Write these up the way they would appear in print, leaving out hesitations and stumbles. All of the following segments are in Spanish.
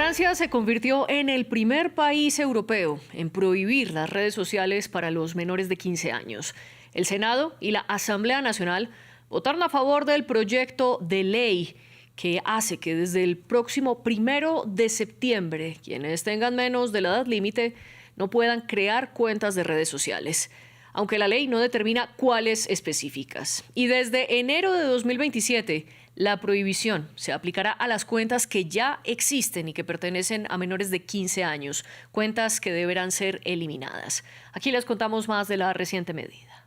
Francia se convirtió en el primer país europeo en prohibir las redes sociales para los menores de 15 años. El Senado y la Asamblea Nacional votaron a favor del proyecto de ley que hace que desde el próximo 1 de septiembre quienes tengan menos de la edad límite no puedan crear cuentas de redes sociales, aunque la ley no determina cuáles específicas. Y desde enero de 2027, la prohibición se aplicará a las cuentas que ya existen y que pertenecen a menores de 15 años, cuentas que deberán ser eliminadas. Aquí les contamos más de la reciente medida.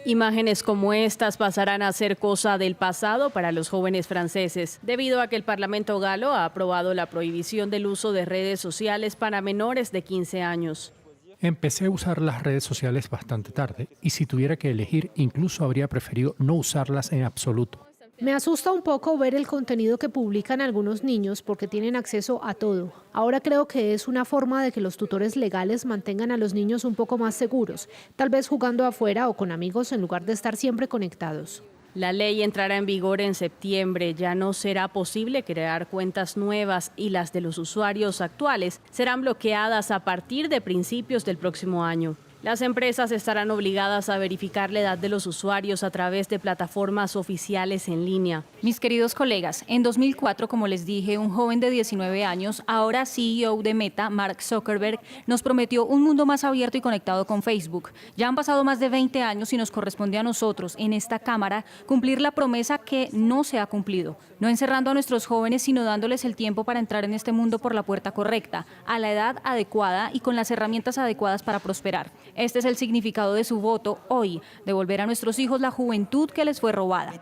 Imágenes como estas pasarán a ser cosa del pasado para los jóvenes franceses, debido a que el Parlamento galo ha aprobado la prohibición del uso de redes sociales para menores de 15 años. Empecé a usar las redes sociales bastante tarde y si tuviera que elegir, incluso habría preferido no usarlas en absoluto. Me asusta un poco ver el contenido que publican algunos niños porque tienen acceso a todo. Ahora creo que es una forma de que los tutores legales mantengan a los niños un poco más seguros, tal vez jugando afuera o con amigos en lugar de estar siempre conectados. La ley entrará en vigor en septiembre. Ya no será posible crear cuentas nuevas y las de los usuarios actuales serán bloqueadas a partir de principios del próximo año. Las empresas estarán obligadas a verificar la edad de los usuarios a través de plataformas oficiales en línea. Mis queridos colegas, en 2004, como les dije, un joven de 19 años, ahora CEO de Meta, Mark Zuckerberg, nos prometió un mundo más abierto y conectado con Facebook. Ya han pasado más de 20 años y nos corresponde a nosotros, en esta Cámara, cumplir la promesa que no se ha cumplido. No encerrando a nuestros jóvenes, sino dándoles el tiempo para entrar en este mundo por la puerta correcta, a la edad adecuada y con las herramientas adecuadas para prosperar. Este es el significado de su voto hoy, devolver a nuestros hijos la juventud que les fue robada.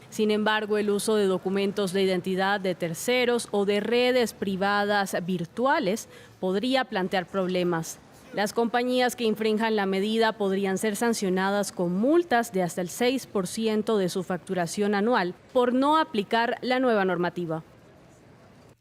Sin embargo, el uso de documentos de identidad de terceros o de redes privadas virtuales podría plantear problemas. Las compañías que infrinjan la medida podrían ser sancionadas con multas de hasta el 6% de su facturación anual por no aplicar la nueva normativa.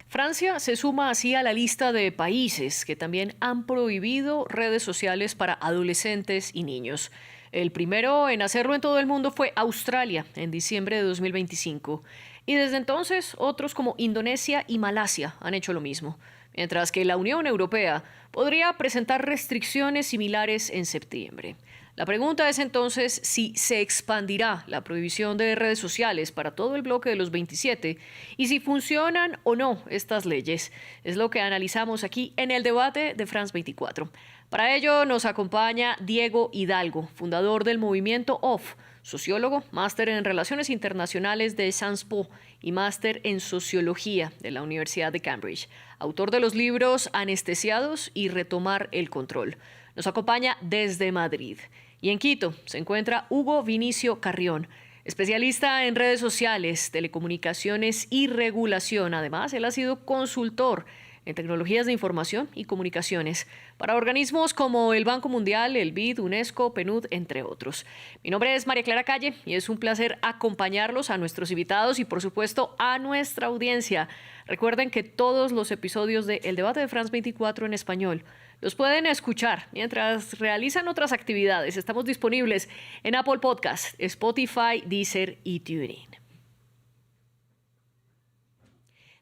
Francia se suma así a la lista de países que también han prohibido redes sociales para adolescentes y niños. El primero en hacerlo en todo el mundo fue Australia en diciembre de 2025. Y desde entonces otros como Indonesia y Malasia han hecho lo mismo. Mientras que la Unión Europea podría presentar restricciones similares en septiembre. La pregunta es entonces si se expandirá la prohibición de redes sociales para todo el bloque de los 27 y si funcionan o no estas leyes. Es lo que analizamos aquí en el debate de France 24. Para ello nos acompaña Diego Hidalgo, fundador del movimiento OFF, sociólogo, máster en Relaciones Internacionales de Sciences Po y máster en Sociología de la Universidad de Cambridge, autor de los libros Anestesiados y Retomar el Control. Nos acompaña desde Madrid. Y en Quito se encuentra Hugo Vinicio Carrión, especialista en redes sociales, telecomunicaciones y regulación. Además, él ha sido consultor en tecnologías de información y comunicaciones para organismos como el Banco Mundial, el BID, UNESCO, PNUD, entre otros. Mi nombre es María Clara Calle y es un placer acompañarlos, a nuestros invitados y por supuesto a nuestra audiencia. Recuerden que todos los episodios de El Debate de France 24 en español los pueden escuchar mientras realizan otras actividades. Estamos disponibles en Apple Podcast, Spotify, Deezer y TuneIn.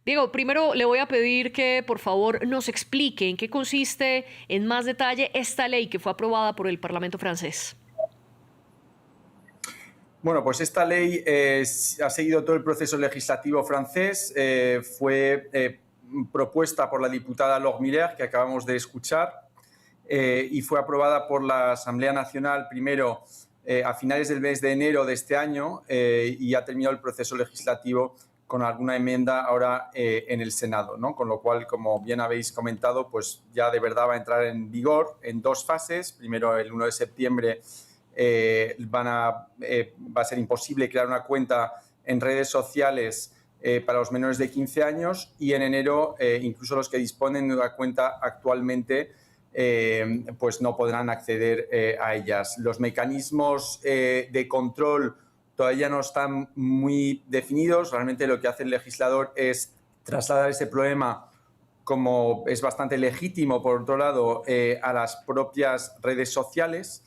Diego, primero le voy a pedir que por favor nos explique en qué consiste en más detalle esta ley que fue aprobada por el Parlamento francés. Bueno, pues esta ley ha seguido todo el proceso legislativo francés, fue propuesta por la diputada Laure Miller, que acabamos de escuchar, y fue aprobada por la Asamblea Nacional primero a finales del mes de enero de este año y ha terminado el proceso legislativo con alguna enmienda ahora en el Senado, ¿no? Con lo cual, como bien habéis comentado, pues ya de verdad va a entrar en vigor en dos fases. Primero, el 1 de septiembre va a ser imposible crear una cuenta en redes sociales para los menores de 15 años y en enero incluso los que disponen de una cuenta actualmente pues no podrán acceder a ellas. Los mecanismos de control todavía no están muy definidos. Realmente lo que hace el legislador es trasladar ese problema, como es bastante legítimo, por otro lado, a las propias redes sociales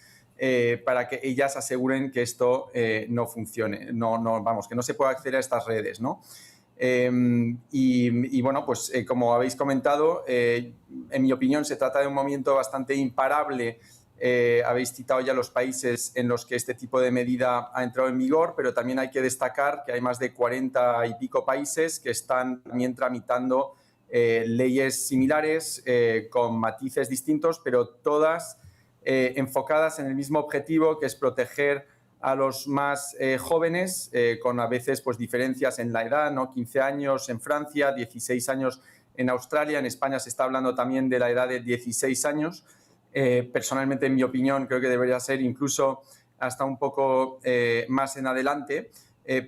para que ellas aseguren que esto no funcione, vamos, que no se pueda acceder a estas redes, ¿no? Bueno, pues como habéis comentado, en mi opinión se trata de un movimiento bastante imparable. Habéis citado ya los países en los que este tipo de medida ha entrado en vigor, pero también hay que destacar que hay más de 40 y pico países que están también tramitando leyes similares con matices distintos, pero todas enfocadas en el mismo objetivo, que es proteger a los más jóvenes, con a veces pues, diferencias en la edad, ¿no? 15 años en Francia, 16 años en Australia, en España se está hablando también de la edad de 16 años. Personalmente, en mi opinión, creo que debería ser incluso hasta un poco más en adelante,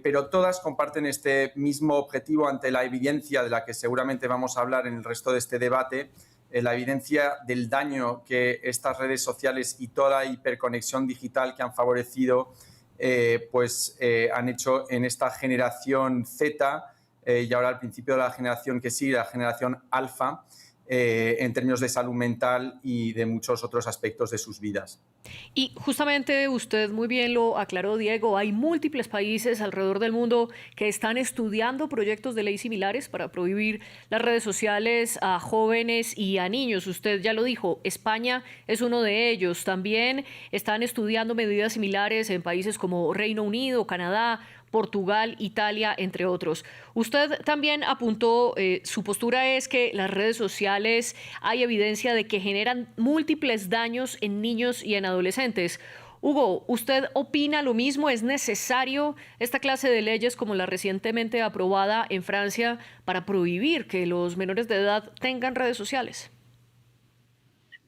pero todas comparten este mismo objetivo ante la evidencia de la que seguramente vamos a hablar en el resto de este debate, la evidencia del daño que estas redes sociales y toda la hiperconexión digital que han favorecido han hecho en esta generación Z y ahora al principio de la generación que sigue, la generación alfa, en términos de salud mental y de muchos otros aspectos de sus vidas. Y justamente usted muy bien lo aclaró, Diego, hay múltiples países alrededor del mundo que están estudiando proyectos de ley similares para prohibir las redes sociales a jóvenes y a niños. Usted ya lo dijo, España es uno de ellos. También están estudiando medidas similares en países como Reino Unido, Canadá, Portugal, Italia, entre otros. Usted también apuntó, su postura es que las redes sociales hay evidencia de que generan múltiples daños en niños y en adolescentes. Hugo, ¿usted opina lo mismo? ¿Es necesario esta clase de leyes como la recientemente aprobada en Francia para prohibir que los menores de edad tengan redes sociales?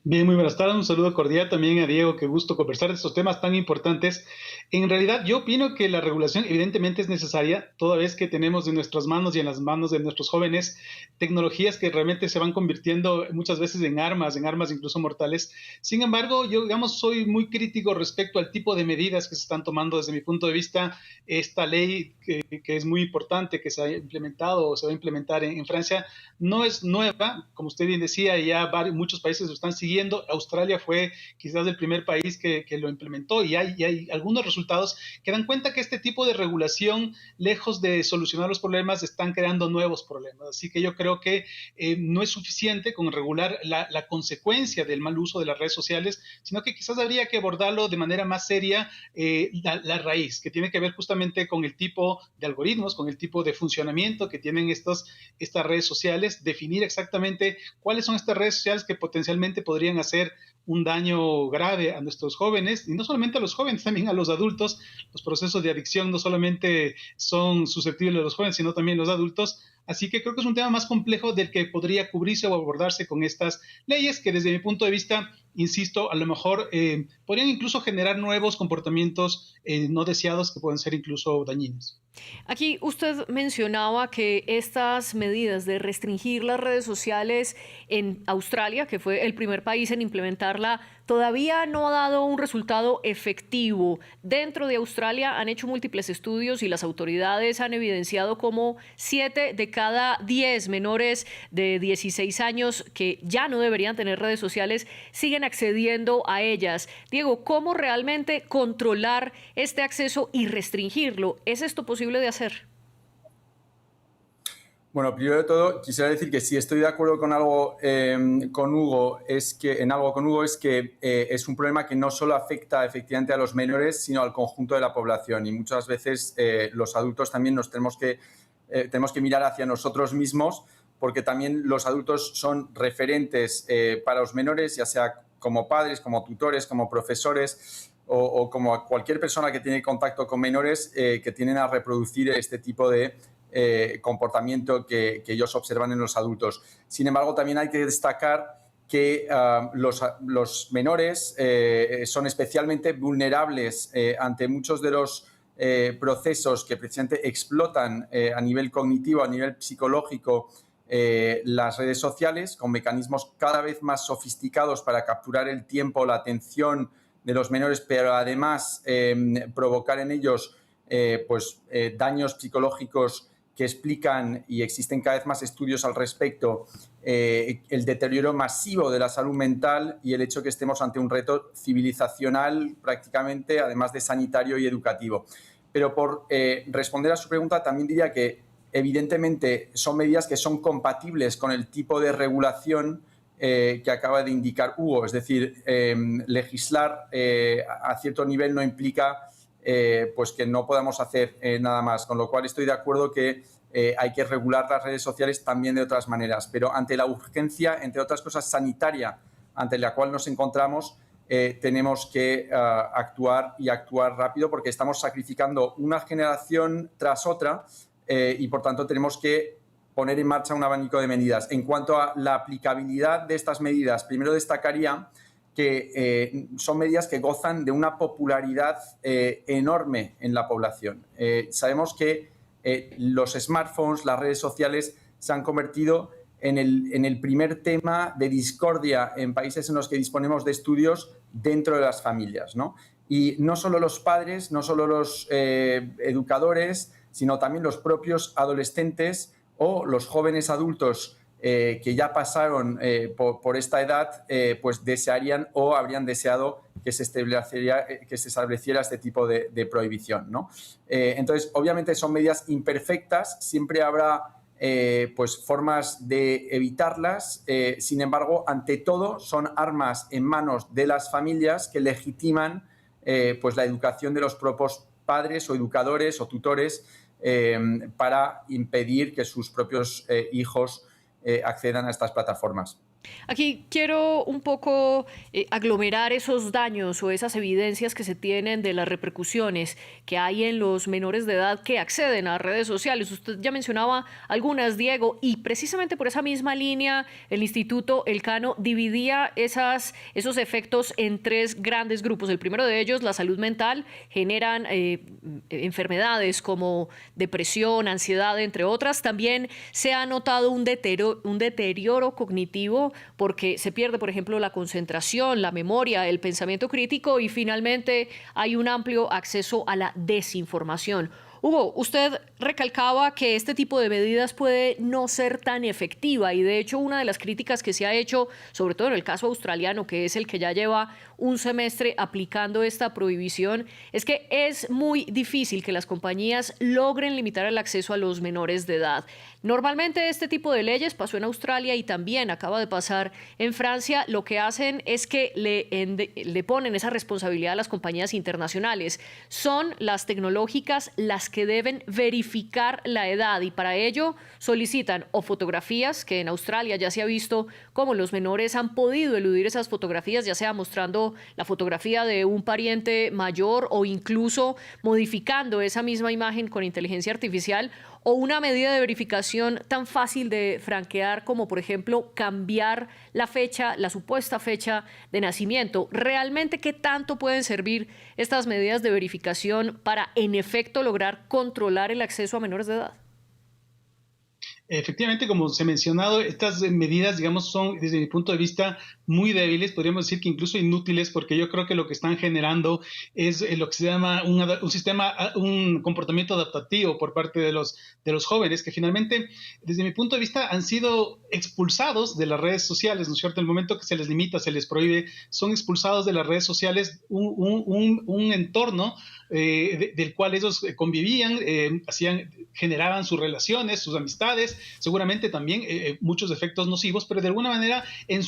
Bien, muy buenas tardes. Un saludo cordial también a Diego. Qué gusto conversar de estos temas tan importantes. En realidad, yo opino que la regulación evidentemente es necesaria, toda vez que tenemos en nuestras manos y en las manos de nuestros jóvenes tecnologías que realmente se van convirtiendo muchas veces en armas incluso mortales. Sin embargo, yo, digamos, soy muy crítico respecto al tipo de medidas que se están tomando desde mi punto de vista. Esta ley que es muy importante, que se ha implementado o se va a implementar en Francia, no es nueva. Como usted bien decía, ya muchos países lo están siguiendo. Australia fue quizás el primer país que lo implementó y hay algunos resultados que dan cuenta que este tipo de regulación, lejos de solucionar los problemas, están creando nuevos problemas. Así que yo creo que no es suficiente con regular la consecuencia del mal uso de las redes sociales, sino que quizás habría que abordarlo de manera más seria, la raíz, que tiene que ver justamente con el tipo de algoritmos, con el tipo de funcionamiento que tienen estas redes sociales, definir exactamente cuáles son estas redes sociales que potencialmente podrían hacer un daño grave a nuestros jóvenes, y no solamente a los jóvenes, también a los adultos. Los procesos de adicción no solamente son susceptibles de los jóvenes, sino también los adultos. Así que creo que es un tema más complejo del que podría cubrirse o abordarse con estas leyes que, desde mi punto de vista, insisto, a lo mejor podrían incluso generar nuevos comportamientos no deseados que pueden ser incluso dañinos. Aquí usted mencionaba que estas medidas de restringir las redes sociales en Australia, que fue el primer país en implementarla, todavía no ha dado un resultado efectivo. Dentro de Australia han hecho múltiples estudios y las autoridades han evidenciado como 7 de cada 10 menores de 16 años que ya no deberían tener redes sociales siguen accediendo a ellas. Diego, ¿cómo realmente controlar este acceso y restringirlo? ¿Es esto posible de hacer? Bueno, primero de todo, quisiera decir que si estoy de acuerdo con algo con Hugo, es que es un problema que no solo afecta efectivamente a los menores, sino al conjunto de la población. Y muchas veces los adultos también tenemos que mirar hacia nosotros mismos, porque también los adultos son referentes para los menores, ya sea como padres, como tutores, como profesores o como cualquier persona que tiene contacto con menores que tienden a reproducir este tipo de comportamiento que ellos observan en los adultos. Sin embargo, también hay que destacar que los menores son especialmente vulnerables ante muchos de los procesos que precisamente explotan a nivel cognitivo, a nivel psicológico, las redes sociales, con mecanismos cada vez más sofisticados para capturar el tiempo, la atención de los menores, pero además provocar en ellos daños psicológicos que explican, y existen cada vez más estudios al respecto, el deterioro masivo de la salud mental y el hecho que estemos ante un reto civilizacional prácticamente, además de sanitario y educativo. Pero por responder a su pregunta, también diría que evidentemente son medidas que son compatibles con el tipo de regulación que acaba de indicar Hugo. Es decir, legislar a cierto nivel no implica pues que no podamos hacer nada más, con lo cual estoy de acuerdo que hay que regular las redes sociales también de otras maneras, pero ante la urgencia, entre otras cosas sanitaria, ante la cual nos encontramos, tenemos que actuar y actuar rápido, porque estamos sacrificando una generación tras otra y por tanto tenemos que poner en marcha un abanico de medidas. En cuanto a la aplicabilidad de estas medidas, primero destacaría que son medidas que gozan de una popularidad enorme en la población. Sabemos que los smartphones, las redes sociales se han convertido en el primer tema de discordia en países en los que disponemos de estudios dentro de las familias, ¿no? Y no solo los padres, no solo los educadores, sino también los propios adolescentes o los jóvenes adultos que ya pasaron por esta edad, pues desearían o habrían deseado que se estableciera este tipo de prohibición, ¿no? Entonces, obviamente son medidas imperfectas, siempre habrá pues formas de evitarlas, sin embargo, ante todo son armas en manos de las familias que legitiman pues la educación de los propios padres o educadores o tutores para impedir que sus propios hijos accedan a estas plataformas. Aquí quiero un poco aglomerar esos daños o esas evidencias que se tienen de las repercusiones que hay en los menores de edad que acceden a redes sociales. Usted ya mencionaba algunas, Diego, y precisamente por esa misma línea el Instituto Elcano dividía esos efectos en tres grandes grupos. El primero de ellos, la salud mental, generan enfermedades como depresión, ansiedad, entre otras. También se ha notado un deterioro cognitivo porque se pierde, por ejemplo, la concentración, la memoria, el pensamiento crítico y finalmente hay un amplio acceso a la desinformación. Hugo, usted recalcaba que este tipo de medidas puede no ser tan efectiva y de hecho una de las críticas que se ha hecho, sobre todo en el caso australiano, que es el que ya lleva un semestre aplicando esta prohibición, es que es muy difícil que las compañías logren limitar el acceso a los menores de edad. Normalmente este tipo de leyes pasó en Australia y también acaba de pasar en Francia. Lo que hacen es que le ponen esa responsabilidad a las compañías internacionales. Son las tecnológicas las que deben verificar la edad y para ello solicitan o fotografías, que en Australia ya se ha visto cómo los menores han podido eludir esas fotografías, ya sea mostrando la fotografía de un pariente mayor o incluso modificando esa misma imagen con inteligencia artificial, o una medida de verificación tan fácil de franquear como, por ejemplo, cambiar la fecha, la supuesta fecha de nacimiento. ¿Realmente qué tanto pueden servir estas medidas de verificación para, en efecto, lograr controlar el acceso a menores de edad? Efectivamente, como se ha mencionado, estas medidas, digamos, son, desde mi punto de vista, muy débiles, podríamos decir que incluso inútiles, porque yo creo que lo que están generando es lo que se llama un comportamiento adaptativo por parte de los jóvenes, que finalmente, desde mi punto de vista, han sido expulsados de las redes sociales, ¿no es cierto? En el momento que se les limita, se les prohíbe, son expulsados de las redes sociales un entorno del cual ellos convivían, generaban sus relaciones, sus amistades, seguramente también muchos efectos nocivos, pero de alguna manera en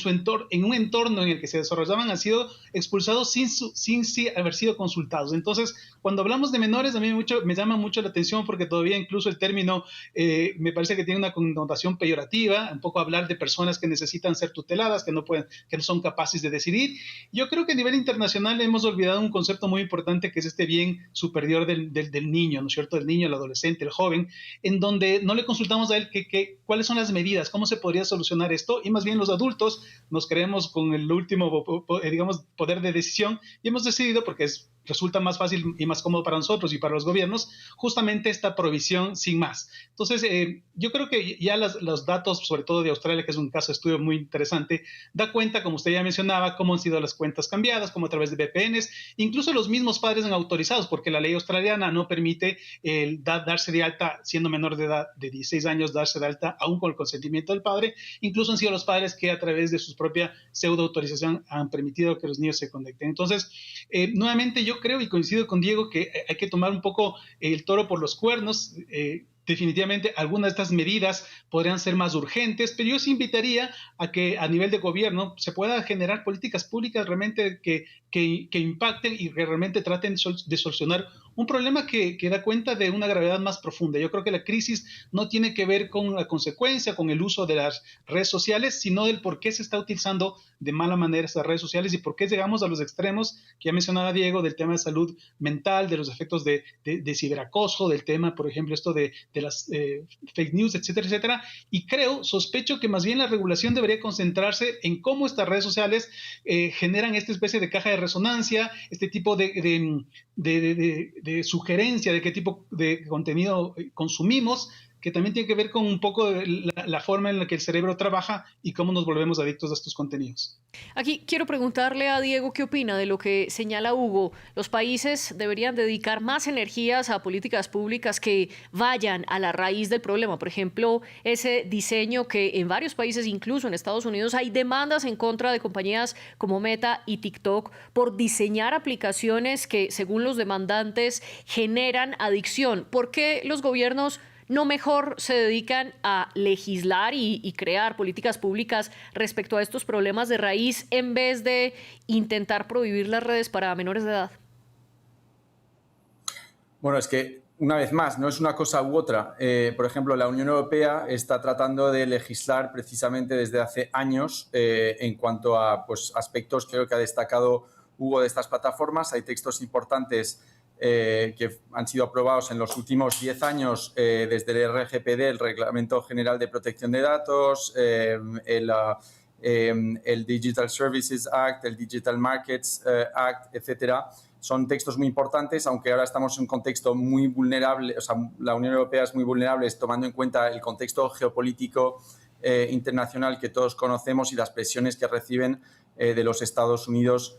un entorno en el que se desarrollaban han sido expulsados sin haber sido consultados. Entonces, cuando hablamos de menores, a mí me llama mucho la atención porque todavía incluso el término me parece que tiene una connotación peyorativa, un poco hablar de personas que necesitan ser tuteladas, que no son capaces de decidir. Yo creo que a nivel internacional hemos olvidado un concepto muy importante que es este bien superior del niño, ¿no es cierto? Del niño, el adolescente, el joven, en donde no le consultamos a él cuáles son las medidas, cómo se podría solucionar esto, y más bien los adultos nos creemos con el último, digamos, poder de decisión y hemos decidido, porque resulta más fácil y más cómodo para nosotros y para los gobiernos, justamente esta prohibición sin más. Entonces, yo creo que ya los datos, sobre todo de Australia, que es un caso de estudio muy interesante, da cuenta, como usted ya mencionaba, cómo han sido las cuentas cambiadas, como a través de VPNs, incluso los mismos padres han autorizados, porque la ley australiana no permite darse de alta, siendo menor de edad de 16 años, darse de alta aún con el consentimiento del padre. Incluso han sido los padres que a través de su propia pseudo-autorización han permitido que los niños se conecten. Entonces, nuevamente yo creo y coincido con Diego que hay que tomar un poco el toro por los cuernos, definitivamente algunas de estas medidas podrían ser más urgentes, pero yo sí invitaría a que a nivel de gobierno se pueda generar políticas públicas realmente que impacten y que realmente traten de solucionar un problema que da cuenta de una gravedad más profunda. Yo creo que la crisis no tiene que ver con la consecuencia, con el uso de las redes sociales, sino del por qué se está utilizando de mala manera estas redes sociales y por qué llegamos a los extremos que ya mencionaba Diego, del tema de salud mental, de los efectos de ciberacoso, del tema, por ejemplo, esto de las fake news, etcétera, etcétera. Y sospecho que más bien la regulación debería concentrarse en cómo estas redes sociales generan esta especie de caja de resonancia, este tipo de sugerencia de qué tipo de contenido consumimos, que también tiene que ver con un poco la forma en la que el cerebro trabaja y cómo nos volvemos adictos a estos contenidos. Aquí quiero preguntarle a Diego qué opina de lo que señala Hugo. Los países deberían dedicar más energías a políticas públicas que vayan a la raíz del problema. Por ejemplo, ese diseño que en varios países, incluso en Estados Unidos, hay demandas en contra de compañías como Meta y TikTok por diseñar aplicaciones que, según los demandantes, generan adicción. ¿Por qué los gobiernos no mejor se dedican a legislar y crear políticas públicas respecto a estos problemas de raíz en vez de intentar prohibir las redes para menores de edad? Bueno, es que, una vez más, no es una cosa u otra. Por ejemplo, la Unión Europea está tratando de legislar precisamente desde hace años en cuanto a aspectos, creo que ha destacado Hugo, de estas plataformas. Hay textos importantes que han sido aprobados en los últimos 10 años desde el RGPD, el Reglamento General de Protección de Datos, el Digital Services Act, el Digital Markets Act, etcétera. Son textos muy importantes, aunque ahora estamos en un contexto muy vulnerable, o sea, la Unión Europea es muy vulnerable, tomando en cuenta el contexto geopolítico internacional que todos conocemos y las presiones que reciben de los Estados Unidos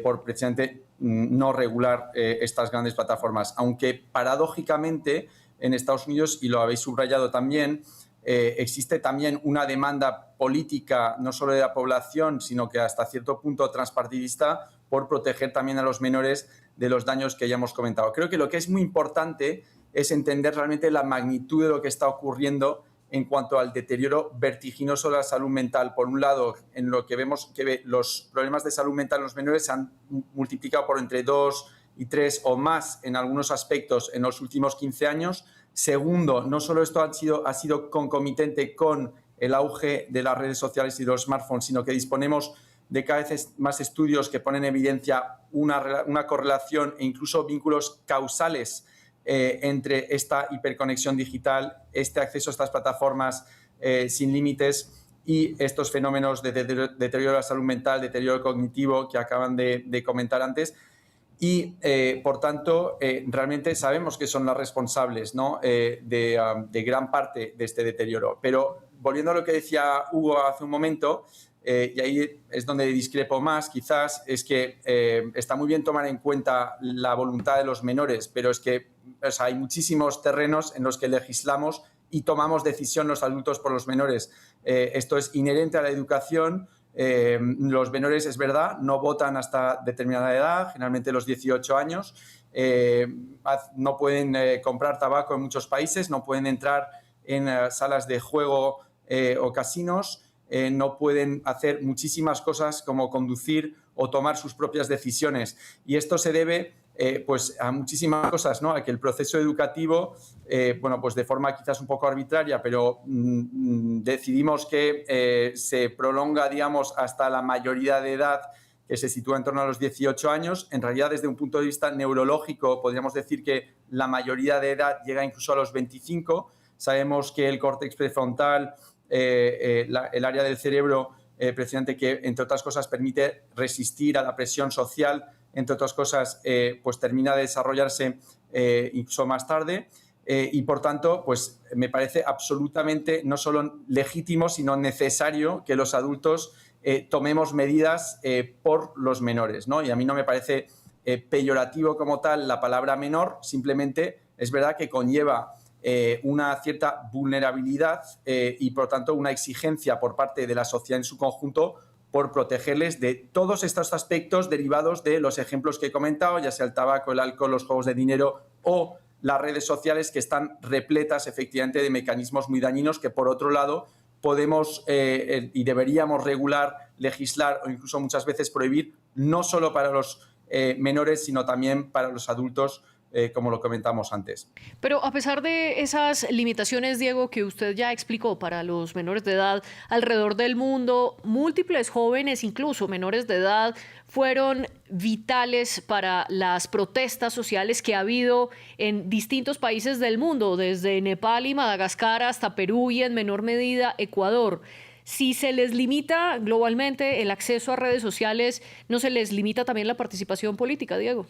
por precisamente no regular estas grandes plataformas. Aunque paradójicamente en Estados Unidos, y lo habéis subrayado también, existe también una demanda política no solo de la población, sino que hasta cierto punto transpartidista por proteger también a los menores de los daños que ya hemos comentado. Creo que lo que es muy importante es entender realmente la magnitud de lo que está ocurriendo en cuanto al deterioro vertiginoso de la salud mental. Por un lado, en lo que vemos que los problemas de salud mental en los menores se han multiplicado por entre 2 y 3 o más en algunos aspectos en los últimos 15 años. Segundo, no solo esto ha sido concomitante con el auge de las redes sociales y de los smartphones, sino que disponemos de cada vez más estudios que ponen en evidencia una correlación e incluso vínculos causales entre esta hiperconexión digital, este acceso a estas plataformas sin límites y estos fenómenos de deterioro de la salud mental, deterioro cognitivo que acaban de comentar antes. Y, por tanto, realmente sabemos que son las responsables, ¿no? de gran parte de este deterioro. Pero, volviendo a lo que decía Hugo hace un momento, y ahí es donde discrepo más, quizás, es que está muy bien tomar en cuenta la voluntad de los menores, pero es que hay muchísimos terrenos en los que legislamos y tomamos decisión los adultos por los menores. Esto es inherente a la educación. Los menores, es verdad, no votan hasta determinada edad, generalmente los 18 años. No pueden comprar tabaco en muchos países, no pueden entrar en salas de juego o casinos. No pueden hacer muchísimas cosas como conducir o tomar sus propias decisiones. Y esto se debe a muchísimas cosas, ¿no? A que el proceso educativo, de forma quizás un poco arbitraria, pero decidimos que se prolonga, digamos, hasta la mayoría de edad, que se sitúa en torno a los 18 años. En realidad, desde un punto de vista neurológico, podríamos decir que la mayoría de edad llega incluso a los 25. Sabemos que el córtex prefrontal, el área del cerebro precisamente que, entre otras cosas, permite resistir a la presión social, entre otras cosas, termina de desarrollarse incluso más tarde y, por tanto, me parece absolutamente no solo legítimo, sino necesario que los adultos tomemos medidas por los menores, ¿no? Y a mí no me parece peyorativo como tal la palabra menor, simplemente es verdad que conlleva una cierta vulnerabilidad y, por tanto, una exigencia por parte de la sociedad en su conjunto por protegerles de todos estos aspectos derivados de los ejemplos que he comentado, ya sea el tabaco, el alcohol, los juegos de dinero o las redes sociales, que están repletas efectivamente de mecanismos muy dañinos que, por otro lado, podemos y deberíamos regular, legislar o incluso muchas veces prohibir, no solo para los menores, sino también para los adultos, como lo comentamos antes. Pero a pesar de esas limitaciones, Diego, que usted ya explicó para los menores de edad alrededor del mundo, múltiples jóvenes, incluso menores de edad, fueron vitales para las protestas sociales que ha habido en distintos países del mundo, desde Nepal y Madagascar hasta Perú y en menor medida Ecuador. Si se les limita globalmente el acceso a redes sociales, ¿no se les limita también la participación política, Diego?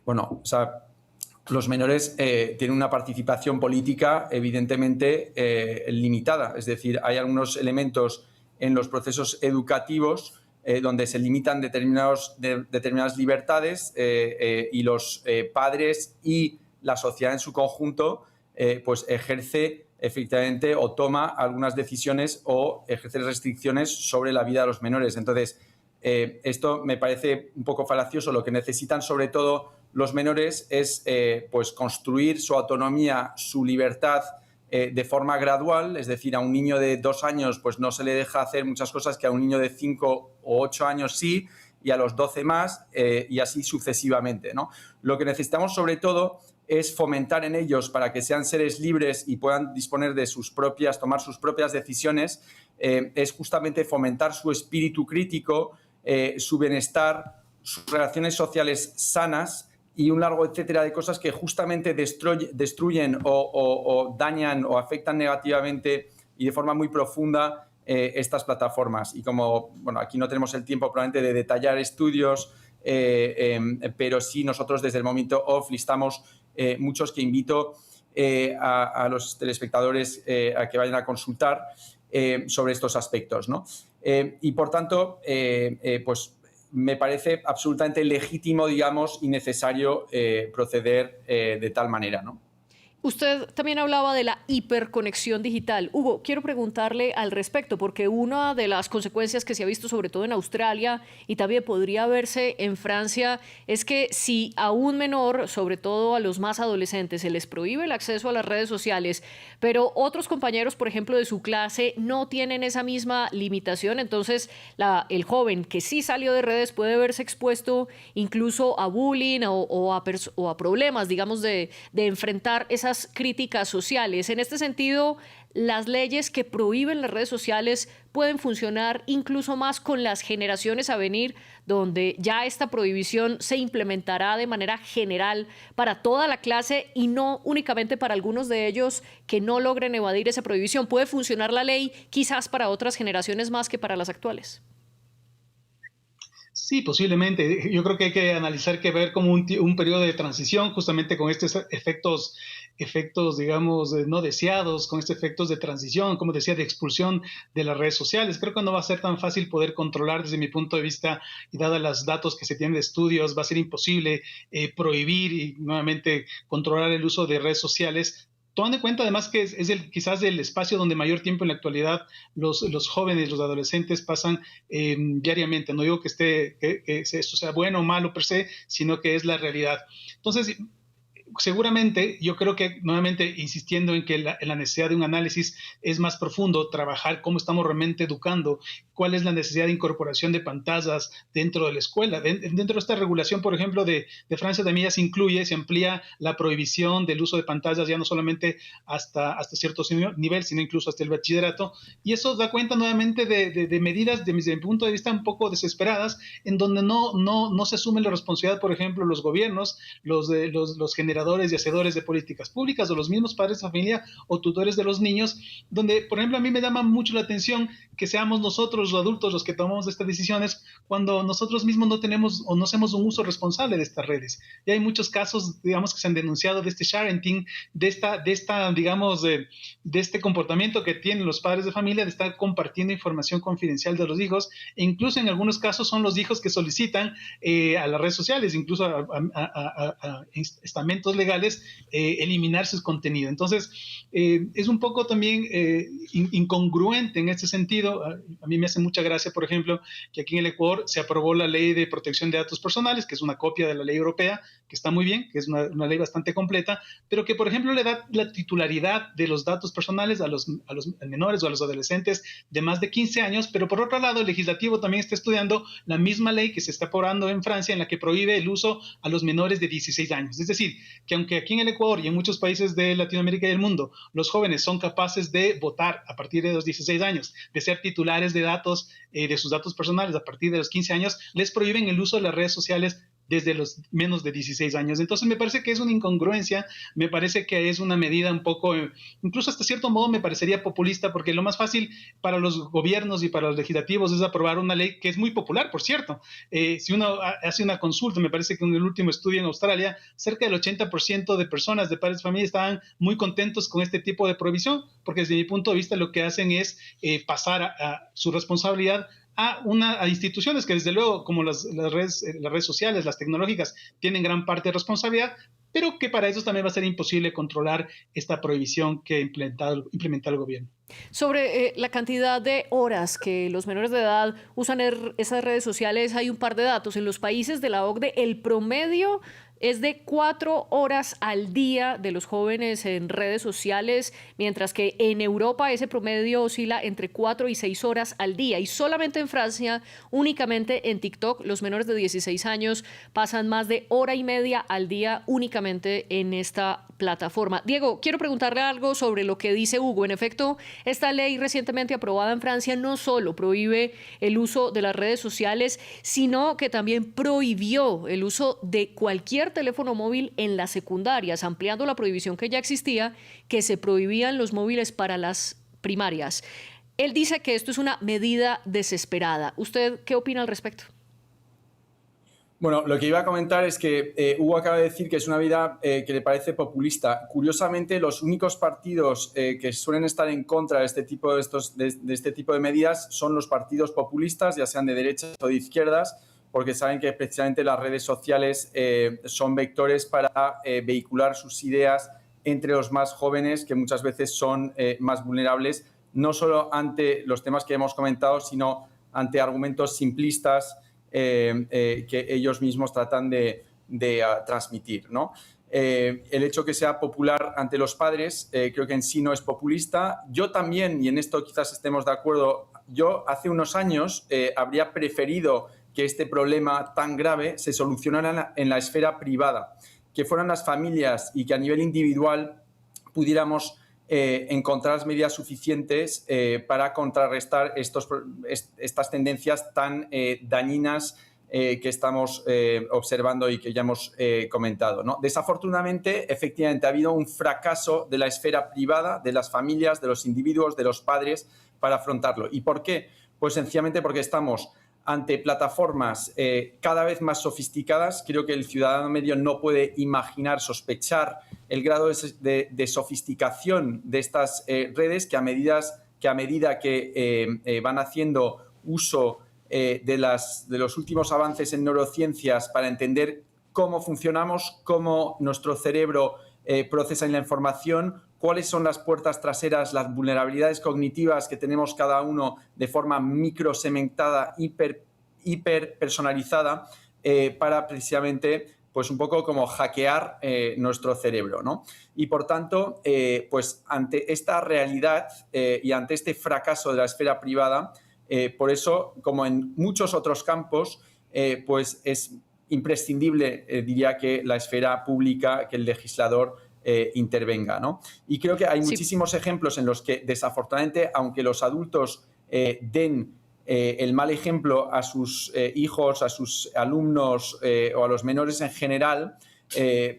Bueno, o sea, los menores tienen una participación política evidentemente limitada. Es decir, hay algunos elementos en los procesos educativos donde se limitan determinadas libertades y los padres y la sociedad en su conjunto pues ejerce efectivamente o toma algunas decisiones o ejerce restricciones sobre la vida de los menores. Entonces, esto me parece un poco falacioso. Lo que necesitan sobre todo los menores es pues construir su autonomía, su libertad de forma gradual. Es decir, a un niño de 2 años pues no se le deja hacer muchas cosas que a un niño de 5 o 8 años sí, y a los 12 más, y así sucesivamente, ¿no? Lo que necesitamos sobre todo es fomentar en ellos, para que sean seres libres y puedan disponer de tomar sus propias decisiones, es justamente fomentar su espíritu crítico, su bienestar, sus relaciones sociales sanas y un largo etcétera de cosas que justamente destruyen o dañan o afectan negativamente y de forma muy profunda estas plataformas. Y como bueno, aquí no tenemos el tiempo probablemente de detallar estudios, pero sí nosotros desde el Movimiento Off listamos muchos que invito a los telespectadores a que vayan a consultar sobre estos aspectos, ¿no? Y por tanto, pues me parece absolutamente legítimo, digamos, y necesario proceder de tal manera, ¿no? Usted también hablaba de la hiperconexión digital. Hugo, quiero preguntarle al respecto, porque una de las consecuencias que se ha visto sobre todo en Australia y también podría verse en Francia es que si a un menor, sobre todo a los más adolescentes, se les prohíbe el acceso a las redes sociales, pero otros compañeros, por ejemplo, de su clase no tienen esa misma limitación, entonces el joven que sí salió de redes puede verse expuesto incluso a bullying o a problemas, digamos, de enfrentar esas críticas sociales. En este sentido, las leyes que prohíben las redes sociales pueden funcionar incluso más con las generaciones a venir, donde ya esta prohibición se implementará de manera general para toda la clase y no únicamente para algunos de ellos que no logren evadir esa prohibición. ¿Puede funcionar la ley quizás para otras generaciones más que para las actuales? Sí, posiblemente. Yo creo que hay que analizar, que ver como un periodo de transición justamente con estos efectos, digamos, no deseados, con estos efectos de transición, como decía, de expulsión de las redes sociales. Creo que no va a ser tan fácil poder controlar desde mi punto de vista, y dadas los datos que se tienen de estudios, va a ser imposible prohibir y nuevamente controlar el uso de redes sociales, tomando en cuenta además que es quizás el espacio donde mayor tiempo en la actualidad los jóvenes, los adolescentes pasan diariamente. No digo que esto sea bueno o malo per se, sino que es la realidad. Entonces, seguramente, yo creo que nuevamente insistiendo en que la necesidad de un análisis es más profundo, trabajar cómo estamos realmente educando, cuál es la necesidad de incorporación de pantallas dentro de la escuela. Dentro de esta regulación, por ejemplo, de Francia también ya se amplía la prohibición del uso de pantallas ya no solamente hasta cierto nivel, sino incluso hasta el bachillerato. Y eso da cuenta nuevamente de medidas, desde mi punto de vista, un poco desesperadas, en donde no se asume la responsabilidad, por ejemplo, los gobiernos, los generadores y hacedores de políticas públicas, o los mismos padres de familia o tutores de los niños, donde, por ejemplo, a mí me llama mucho la atención que seamos nosotros, los adultos, los que tomamos estas decisiones, cuando nosotros mismos no tenemos o no hacemos un uso responsable de estas redes. Y hay muchos casos, digamos, que se han denunciado de este sharenting, digamos, de este comportamiento que tienen los padres de familia de estar compartiendo información confidencial de los hijos, e incluso en algunos casos son los hijos que solicitan a las redes sociales, incluso a estamentos datos legales, eliminar su contenido. Entonces, es un poco también incongruente en este sentido. A mí me hace mucha gracia, por ejemplo, que aquí en el Ecuador se aprobó la Ley de Protección de Datos Personales, que es una copia de la ley europea, que está muy bien, que es una ley bastante completa, pero que, por ejemplo, le da la titularidad de los datos personales a los menores o a los adolescentes de más de 15 años, pero por otro lado, el legislativo también está estudiando la misma ley que se está aprobando en Francia, en la que prohíbe el uso a los menores de 16 años. Es decir, que aunque aquí en el Ecuador y en muchos países de Latinoamérica y del mundo, los jóvenes son capaces de votar a partir de los 16 años, de ser titulares de datos, de sus datos personales a partir de los 15 años, les prohíben el uso de las redes sociales desde los menos de 16 años. Entonces me parece que es una incongruencia, me parece que es una medida un poco, incluso hasta cierto modo me parecería populista, porque lo más fácil para los gobiernos y para los legislativos es aprobar una ley que es muy popular, por cierto. Si uno hace una consulta, me parece que en el último estudio en Australia, cerca del 80% de personas, de padres de familia, estaban muy contentos con este tipo de prohibición, porque desde mi punto de vista lo que hacen es pasar a su responsabilidad a instituciones que desde luego, como las redes sociales, las tecnológicas, tienen gran parte de responsabilidad, pero que para eso también va a ser imposible controlar esta prohibición que implementa el gobierno. Sobre la cantidad de horas que los menores de edad usan esas redes sociales, hay un par de datos. En los países de la OCDE, el promedio es de 4 horas al día de los jóvenes en redes sociales, mientras que en Europa ese promedio oscila entre 4 y 6 horas al día. Y solamente en Francia, únicamente en TikTok, los menores de 16 años pasan más de 1 hora y media al día únicamente en esta plataforma. Diego, quiero preguntarle algo sobre lo que dice Hugo. En efecto, esta ley recientemente aprobada en Francia no solo prohíbe el uso de las redes sociales, sino que también prohibió el uso de cualquier teléfono móvil en las secundarias, ampliando la prohibición que ya existía, que se prohibían los móviles para las primarias. Él dice que esto es una medida desesperada. ¿Usted qué opina al respecto? Bueno, lo que iba a comentar es que Hugo acaba de decir que es una medida que le parece populista. Curiosamente, los únicos partidos que suelen estar en contra de este tipo de medidas son los partidos populistas, ya sean de derechas o de izquierdas, porque saben que precisamente las redes sociales son vectores para vehicular sus ideas entre los más jóvenes, que muchas veces son más vulnerables, no solo ante los temas que hemos comentado, sino ante argumentos simplistas que ellos mismos tratan de transmitir, ¿no? El hecho que sea popular ante los padres creo que en sí no es populista. Yo también, y en esto quizás estemos de acuerdo, yo hace unos años habría preferido que este problema tan grave se solucionara en la esfera privada, que fueran las familias y que a nivel individual pudiéramos encontrar las medidas suficientes para contrarrestar estas tendencias tan dañinas que estamos observando y que ya hemos comentado, ¿no? Desafortunadamente, efectivamente, ha habido un fracaso de la esfera privada, de las familias, de los individuos, de los padres, para afrontarlo. ¿Y por qué? Pues sencillamente porque estamos ante plataformas cada vez más sofisticadas. Creo que el ciudadano medio no puede imaginar, sospechar el grado de sofisticación de estas redes que a medida que van haciendo uso de los últimos avances en neurociencias para entender cómo funcionamos, cómo nuestro cerebro procesa la información, cuáles son las puertas traseras, las vulnerabilidades cognitivas que tenemos cada uno de forma microsegmentada, hiper personalizada, para precisamente, pues un poco como hackear nuestro cerebro, ¿no? Y por tanto, pues ante esta realidad y ante este fracaso de la esfera privada, por eso, como en muchos otros campos, pues es imprescindible, diría, que la esfera pública, que el legislador intervenga, ¿no? Y creo que hay muchísimos ejemplos en los que, desafortunadamente, aunque los adultos den el mal ejemplo a sus hijos, a sus alumnos o a los menores en general,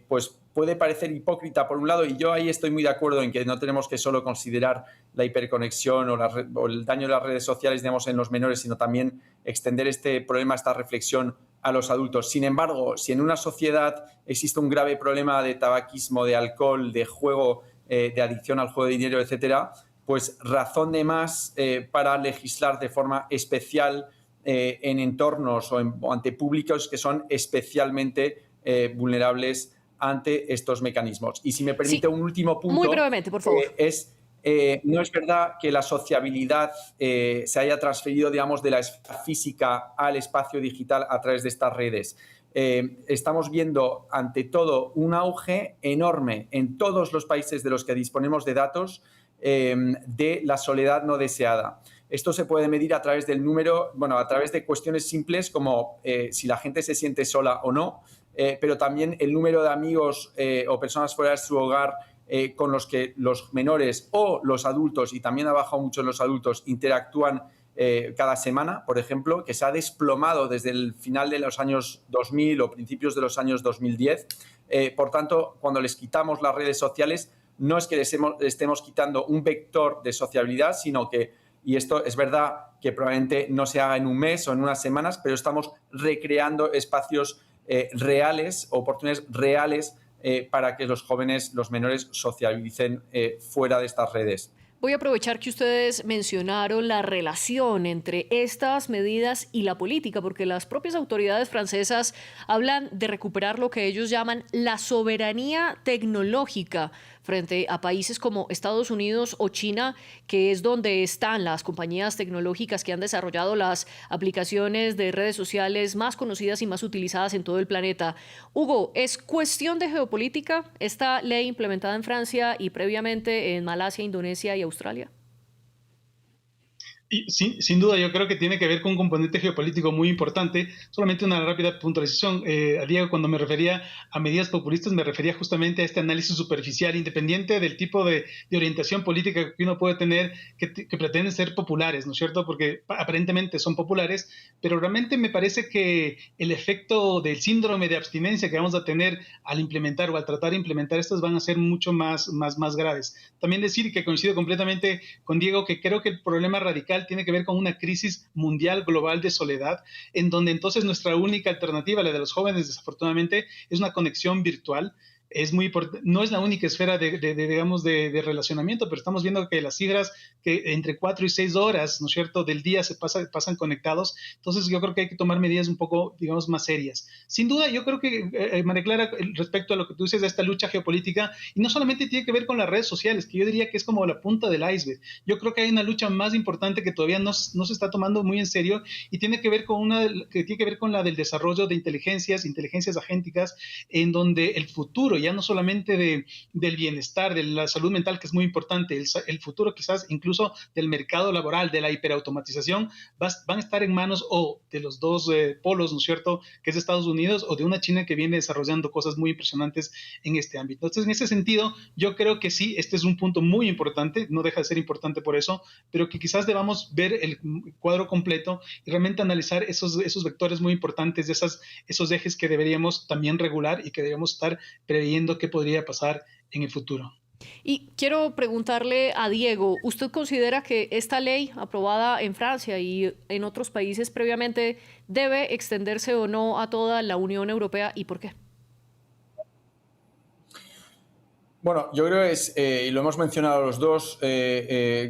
pues puede parecer hipócrita por un lado, y yo ahí estoy muy de acuerdo en que no tenemos que solo considerar la hiperconexión o el daño de las redes sociales, digamos, en los menores, sino también extender este problema, esta reflexión a los adultos. Sin embargo, si en una sociedad existe un grave problema de tabaquismo, de alcohol, de juego, de adicción al juego de dinero, etcétera, pues razón de más para legislar de forma especial en entornos o ante públicos que son especialmente vulnerables ante estos mecanismos. Y si me permite Sí, un último punto, muy brevemente, por favor. no es verdad que la sociabilidad se haya transferido, digamos, de la esfera física al espacio digital a través de estas redes. Estamos viendo, ante todo, un auge enorme en todos los países de los que disponemos de datos de la soledad no deseada. Esto se puede medir a través del número, bueno, a través de cuestiones simples como si la gente se siente sola o no, pero también el número de amigos o personas fuera de su hogar con los que los menores o los adultos, y también ha bajado mucho los adultos, interactúan cada semana, por ejemplo, que se ha desplomado desde el final de los años 2000 o principios de los años 2010. Por tanto, cuando les quitamos las redes sociales, no es que les estemos quitando un vector de sociabilidad, sino que, y esto es verdad que probablemente no se haga en un mes o en unas semanas, pero estamos recreando espacios reales, oportunidades reales para que los jóvenes, los menores, socialicen fuera de estas redes. Voy a aprovechar que ustedes mencionaron la relación entre estas medidas y la política, porque las propias autoridades francesas hablan de recuperar lo que ellos llaman la soberanía tecnológica frente a países como Estados Unidos o China, que es donde están las compañías tecnológicas que han desarrollado las aplicaciones de redes sociales más conocidas y más utilizadas en todo el planeta. Hugo, ¿es cuestión de geopolítica esta ley implementada en Francia y previamente en Malasia, Indonesia y Australia? Y sin duda, yo creo que tiene que ver con un componente geopolítico muy importante. Solamente una rápida puntualización. Diego, cuando me refería a medidas populistas, me refería justamente a este análisis superficial, independiente del tipo de orientación política que uno puede tener, que pretenden ser populares, ¿no es cierto? Porque aparentemente son populares, pero realmente me parece que el efecto del síndrome de abstinencia que vamos a tener al implementar o al tratar de implementar estas van a ser mucho más graves. También decir que coincido completamente con Diego, que creo que el problema radical tiene que ver con una crisis mundial global de soledad, en donde entonces nuestra única alternativa, la de los jóvenes, desafortunadamente, es una conexión virtual. Es muy no es la única esfera de relacionamiento, pero estamos viendo que las cifras que entre 4 y 6 horas, ¿no es cierto?, del día se pasan conectados. Entonces yo creo que hay que tomar medidas un poco, digamos, más serias. Sin duda, yo creo que, María Clara, respecto a lo que tú dices de esta lucha geopolítica, y no solamente tiene que ver con las redes sociales, que yo diría que es como la punta del iceberg. Yo creo que hay una lucha más importante que todavía no se está tomando muy en serio y tiene que ver con la del desarrollo de inteligencias agénticas, en donde el futuro, ya no solamente del bienestar, de la salud mental, que es muy importante, el futuro quizás incluso del mercado laboral, de la hiperautomatización, van a estar en manos o de los dos polos, ¿no es cierto?, que es Estados Unidos, o de una China que viene desarrollando cosas muy impresionantes en este ámbito. Entonces, en ese sentido, yo creo que sí, este es un punto muy importante, no deja de ser importante por eso, pero que quizás debamos ver el cuadro completo y realmente analizar esos vectores muy importantes, esos ejes que deberíamos también regular y que deberíamos estar previendo qué podría pasar en el futuro. Y quiero preguntarle a Diego, ¿usted considera que esta ley aprobada en Francia y en otros países previamente debe extenderse o no a toda la Unión Europea y por qué? Bueno, yo creo que y lo hemos mencionado los dos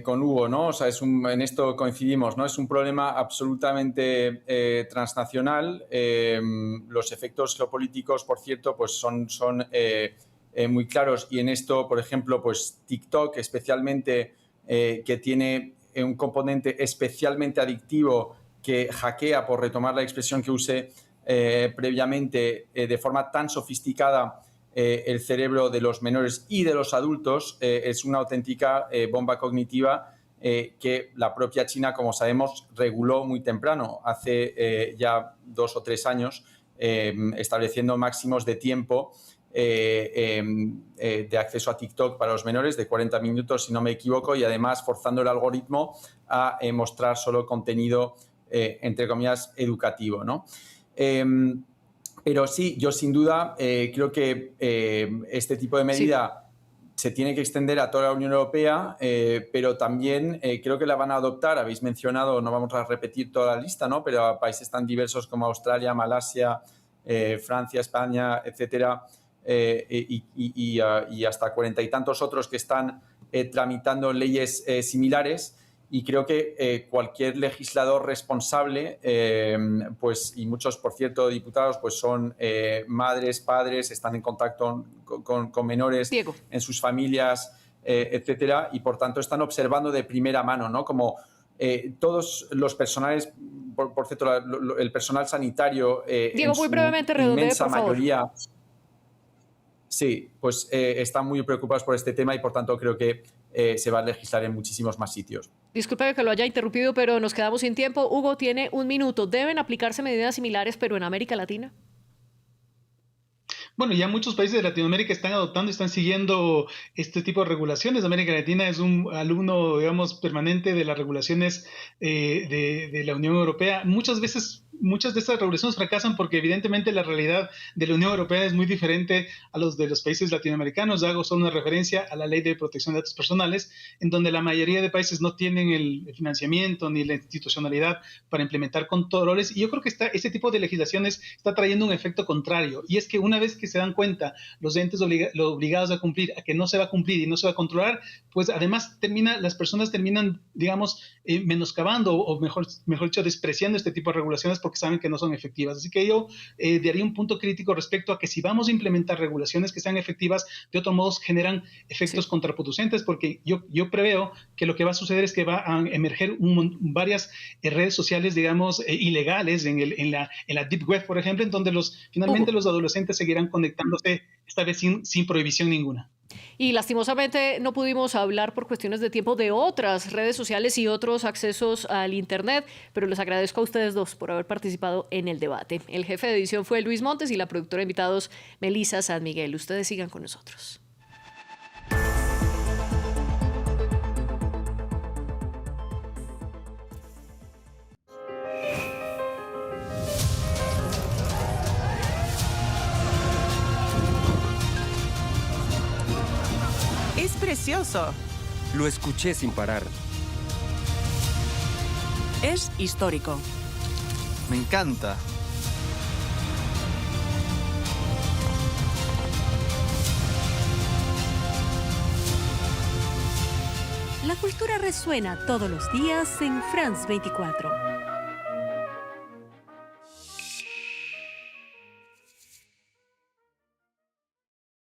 con Hugo, ¿no? O sea, en esto coincidimos, ¿no? Es un problema absolutamente transnacional. Los efectos geopolíticos, por cierto, pues son muy claros. Y en esto, por ejemplo, pues TikTok especialmente, que tiene un componente especialmente adictivo que hackea, por retomar la expresión que usé previamente, de forma tan sofisticada, el cerebro de los menores y de los adultos, es una auténtica bomba cognitiva que la propia China, como sabemos, reguló muy temprano, hace ya 2 o 3 años, estableciendo máximos de tiempo de acceso a TikTok para los menores de 40 minutos, si no me equivoco, y además forzando el algoritmo a mostrar solo contenido, entre comillas, educativo, ¿no? Pero sí, yo sin duda creo que este tipo de medida se tiene que extender a toda la Unión Europea, pero también creo que la van a adoptar. Habéis mencionado, no vamos a repetir toda la lista, ¿no?, pero a países tan diversos como Australia, Malasia, Francia, España, etcétera, y hasta 40 y tantos otros que están tramitando leyes similares. Y creo que cualquier legislador responsable, pues, y muchos, por cierto, diputados, pues son madres, padres, están en contacto con menores Diego. en sus familias, etcétera, y por tanto están observando de primera mano, ¿no? Como todos los personales, por cierto, el personal sanitario, Diego, en muy su brevemente, redondee, inmensa por favor. mayoría, sí, pues están muy preocupados por este tema y por tanto creo que se va a legislar en muchísimos más sitios. Disculpe que lo haya interrumpido, pero nos quedamos sin tiempo. Hugo, tiene un minuto. ¿Deben aplicarse medidas similares, pero en América Latina? Bueno, ya muchos países de Latinoamérica están adoptando y están siguiendo este tipo de regulaciones. América Latina es un alumno, digamos, permanente de las regulaciones de la Unión Europea. Muchas veces, muchas de estas regulaciones fracasan porque evidentemente la realidad de la Unión Europea es muy diferente a los de los países latinoamericanos. Hago solo una referencia a la Ley de Protección de Datos Personales, en donde la mayoría de países no tienen el financiamiento ni la institucionalidad para implementar controles. Y yo creo que este tipo de legislaciones está trayendo un efecto contrario. Y es que una vez que se dan cuenta los entes obligados a cumplir, a que no se va a cumplir y no se va a controlar, pues además las personas terminan, digamos, menoscabando o mejor dicho, despreciando este tipo de regulaciones porque saben que no son efectivas. Así que yo daría un punto crítico respecto a que si vamos a implementar regulaciones que sean efectivas, de otro modo generan efectos contraproducentes, porque yo preveo que lo que va a suceder es que va a emerger varias redes sociales, digamos, ilegales en la Deep Web, por ejemplo, en donde finalmente los adolescentes seguirán conectándose, esta vez sin prohibición ninguna. Y lastimosamente no pudimos hablar por cuestiones de tiempo de otras redes sociales y otros accesos al Internet, pero les agradezco a ustedes dos por haber participado en el debate. El jefe de edición fue Luis Montes y la productora de invitados Melissa San Miguel. Ustedes sigan con nosotros. Es precioso. Lo escuché sin parar. Es histórico. Me encanta. La cultura resuena todos los días en France 24.